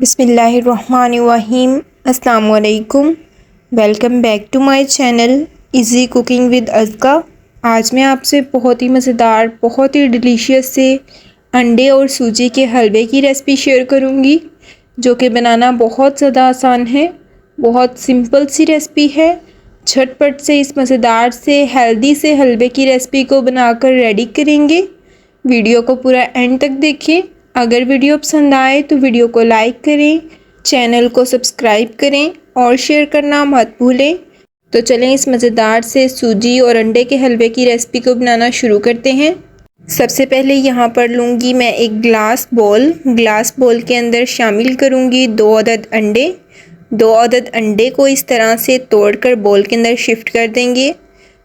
बिस्मिल्लाहिर्रहमानिर्रहीम। अस्सलाम वालेकुम। Welcome back to my channel easy cooking with Azka. आज मैं आपसे बहुत ही मज़ेदार, बहुत ही डिलीशियस से अंडे और सूजी के हलवे की रेसिपी शेयर करूंगी, जो कि बनाना बहुत ज़्यादा आसान है। बहुत सिंपल सी रेसिपी है। झटपट से इस मज़ेदार से हेल्दी से हलवे की रेसिपी को बनाकर रेडी करेंगे। वीडियो को पूरा एंड तक देखें। अगर वीडियो पसंद आए तो वीडियो को लाइक करें, चैनल को सब्सक्राइब करें और शेयर करना मत भूलें। तो चलें इस मज़ेदार से सूजी और अंडे के हलवे की रेसिपी को बनाना शुरू करते हैं। सबसे पहले यहाँ पर लूँगी मैं एक ग्लास बोल के अंदर शामिल करूँगी 2 अदद अंडे। 2 अदद अंडे को इस तरह से तोड़कर बोल के अंदर शिफ्ट कर देंगे।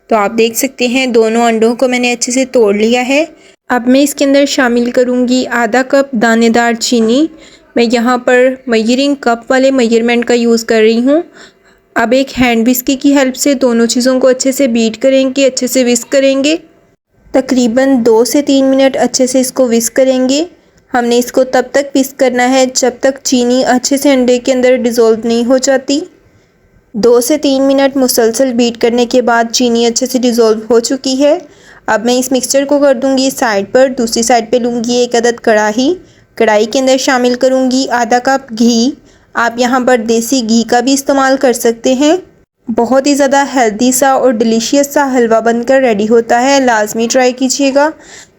तो आप देख सकते हैं दोनों अंडों को मैंने अच्छे से तोड़ लिया है। अब मैं इसके अंदर शामिल करूँगी आधा कप दानेदार चीनी। मैं यहाँ पर मेजरिंग कप वाले मेजरमेंट का यूज़ कर रही हूँ। अब एक हैंड विस्की की हेल्प से दोनों चीज़ों को अच्छे से बीट करेंगे, अच्छे से विस्क करेंगे। तकरीबन 2 से 3 मिनट अच्छे से इसको विस्क करेंगे। हमने इसको तब तक विस्क करना है जब तक चीनी अच्छे से अंडे के अंदर डिज़ोल्व नहीं हो जाती। 2 से 3 मिनट मुसलसल बीट करने के बाद चीनी अच्छे से डिज़ोल्व हो चुकी है। अब मैं इस मिक्सचर को कर दूंगी साइड पर। दूसरी साइड पे लूँगी एक अदद कढ़ाई के अंदर शामिल करूँगी आधा कप घी। आप यहाँ पर देसी घी का भी इस्तेमाल कर सकते हैं। बहुत ही ज़्यादा हेल्दी सा और डिलीशियस सा हलवा बनकर रेडी होता है, लाजमी ट्राई कीजिएगा।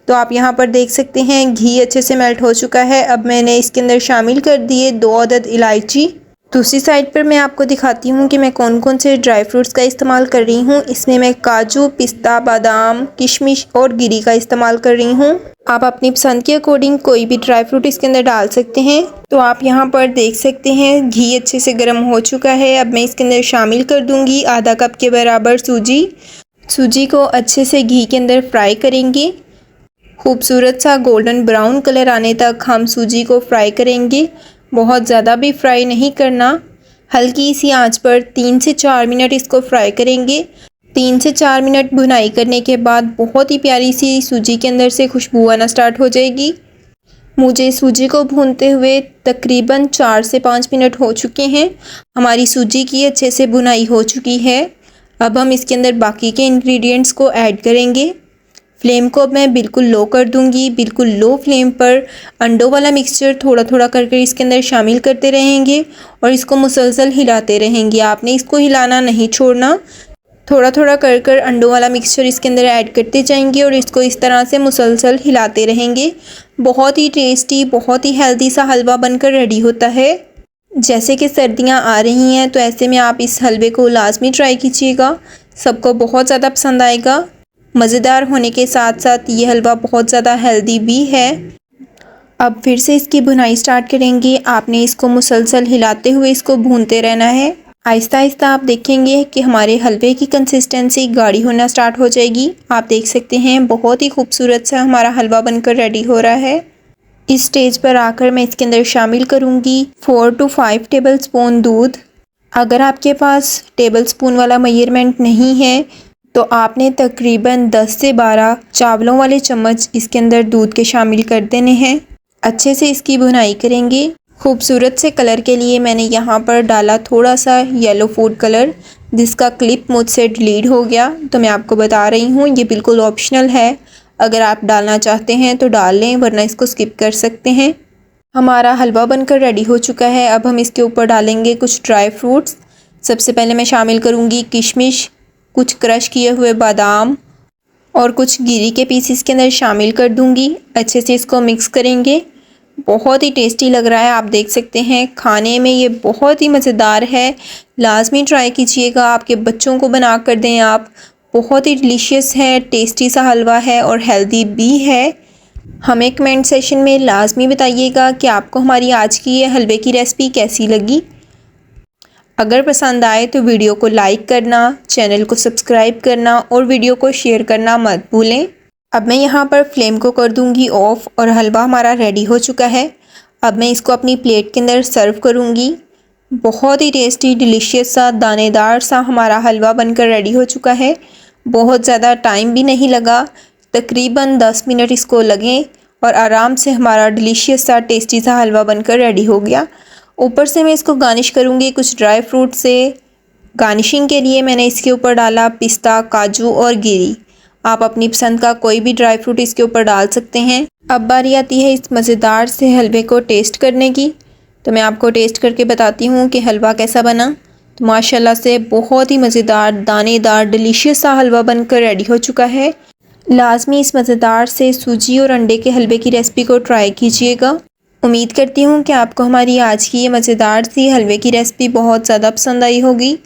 तो आप यहाँ पर देख सकते हैं घी अच्छे से मेल्ट हो चुका है। अब मैंने इसके अंदर शामिल कर दिए 2 अदद इलायची। दूसरी साइड पर मैं आपको दिखाती हूँ कि मैं कौन कौन से ड्राई फ्रूट्स का इस्तेमाल कर रही हूँ। इसमें मैं काजू, पिस्ता, बादाम, किशमिश और गिरी का इस्तेमाल कर रही हूँ। आप अपनी पसंद के अकॉर्डिंग कोई भी ड्राई फ्रूट इसके अंदर डाल सकते हैं। तो आप यहाँ पर देख सकते हैं घी अच्छे से गर्म हो चुका है। अब मैं इसके अंदर शामिल कर दूँगी आधा कप के बराबर सूजी को अच्छे से घी के अंदर फ्राई करेंगे। खूबसूरत सा गोल्डन ब्राउन कलर आने तक हम सूजी को फ्राई करेंगे। बहुत ज़्यादा भी फ्राई नहीं करना, हल्की सी आंच पर 3 से 4 मिनट इसको फ्राई करेंगे। 3 से 4 मिनट भुनाई करने के बाद बहुत ही प्यारी सी सूजी के अंदर से खुशबू आना स्टार्ट हो जाएगी। मुझे सूजी को भूनते हुए तकरीबन 4 से 5 मिनट हो चुके हैं। हमारी सूजी की अच्छे से भुनाई हो चुकी है। अब हम इसके अंदर बाकी के इंग्रेडिएंट्स को ऐड करेंगे। फ्लेम को अब मैं बिल्कुल लो कर दूंगी। बिल्कुल लो फ्लेम पर अंडों वाला मिक्सचर थोड़ा थोड़ा करके इसके अंदर शामिल करते रहेंगे और इसको मुसलसल हिलाते रहेंगे। आपने इसको हिलाना नहीं छोड़ना। थोड़ा थोड़ा कर कर अंडों वाला मिक्सचर इसके अंदर ऐड करते जाएंगे और इसको इस तरह से मुसलसल हिलाते रहेंगे। बहुत ही टेस्टी, बहुत ही हेल्दी सा हलवा बनकर रेडी होता है। जैसे कि सर्दियाँ आ रही हैं तो ऐसे में आप इस हलवे को लाजमी ट्राई कीजिएगा। सबको बहुत ज़्यादा पसंद आएगा। मज़ेदार होने के साथ साथ ये हलवा बहुत ज़्यादा हेल्दी भी है। अब फिर से इसकी भुनाई स्टार्ट करेंगे। आपने इसको मुसलसल हिलाते हुए इसको भूनते रहना है। आहिस्ता आहिस्ता आप देखेंगे कि हमारे हलवे की कंसिस्टेंसी गाढ़ी होना स्टार्ट हो जाएगी। आप देख सकते हैं बहुत ही खूबसूरत सा हमारा हलवा बनकर रेडी हो रहा है। इस स्टेज पर आकर मैं इसके अंदर शामिल करूँगी 4 to 5 टेबल स्पून दूध। अगर आपके पास टेबल स्पून वाला मेजरमेंट नहीं है तो आपने तकरीबन 10 से 12 चावलों वाले चम्मच इसके अंदर दूध के शामिल कर देने हैं। अच्छे से इसकी भुनाई करेंगे। खूबसूरत से कलर के लिए मैंने यहाँ पर डाला थोड़ा सा येलो फूड कलर, जिसका क्लिप मुझसे डिलीट हो गया, तो मैं आपको बता रही हूँ ये बिल्कुल ऑप्शनल है। अगर आप डालना चाहते हैं तो डाल लें, वरना इसको स्किप कर सकते हैं। हमारा हलवा बनकर रेडी हो चुका है। अब हम इसके ऊपर डालेंगे कुछ ड्राई फ्रूट्स। सबसे पहले मैं शामिल करूँगी किशमिश, कुछ क्रश किए हुए बादाम और कुछ गिरी के पीसेस के अंदर शामिल कर दूंगी। अच्छे से इसको मिक्स करेंगे। बहुत ही टेस्टी लग रहा है, आप देख सकते हैं। खाने में ये बहुत ही मज़ेदार है, लाजमी ट्राई कीजिएगा। आपके बच्चों को बना कर दें आप। बहुत ही डिलीशियस है, टेस्टी सा हलवा है और हेल्दी भी है। हमें कमेंट सेशन में लाजमी बताइएगा कि आपको हमारी आज की ये हलवे की रेसिपी कैसी लगी। अगर पसंद आए तो वीडियो को लाइक करना, चैनल को सब्सक्राइब करना और वीडियो को शेयर करना मत भूलें। अब मैं यहाँ पर फ्लेम को कर दूँगी ऑफ और हलवा हमारा रेडी हो चुका है। अब मैं इसको अपनी प्लेट के अंदर सर्व करूँगी। बहुत ही टेस्टी, डिलीशियस सा, दानेदार सा हमारा हलवा बनकर रेडी हो चुका है। बहुत ज़्यादा टाइम भी नहीं लगा, तकरीबन 10 मिनट इसको लगे और आराम से हमारा डिलीशियस सा, टेस्टी सा हलवा बनकर रेडी हो गया। ऊपर से मैं इसको गार्निश करूँगी कुछ ड्राई फ्रूट से। गार्निशिंग के लिए मैंने इसके ऊपर डाला पिस्ता, काजू और गिरी। आप अपनी पसंद का कोई भी ड्राई फ्रूट इसके ऊपर डाल सकते हैं। अब बारी आती है इस मज़ेदार से हलवे को टेस्ट करने की। तो मैं आपको टेस्ट करके बताती हूँ कि हलवा कैसा बना। तो माशाल्लाह से बहुत ही मज़ेदार, दानेदार, डिलीशियस सा हलवा बनकर रेडी हो चुका है। लाजमी इस मज़ेदार से सूजी और अंडे के हलवे की रेसिपी को ट्राई कीजिएगा। उम्मीद करती हूँ कि आपको हमारी आज की ये मज़ेदार सी हलवे की रेसिपी बहुत ज़्यादा पसंद आई होगी।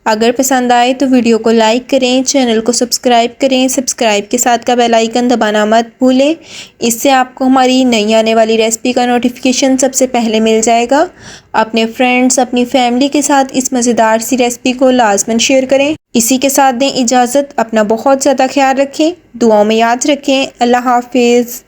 अगर पसंद आए तो वीडियो को लाइक करें, चैनल को सब्सक्राइब करें। सब्सक्राइब के साथ का बेल आइकन दबाना मत भूलें। इससे आपको हमारी नई आने वाली रेसिपी का नोटिफिकेशन सबसे पहले मिल जाएगा। अपने फ्रेंड्स, अपनी फैमिली के साथ इस मज़ेदार सी रेसिपी को लाजमन शेयर करें। इसी के साथ दें इजाज़त। अपना बहुत ज़्यादा ख्याल रखें, दुआओं में याद रखें। अल्लाह हाफिज़।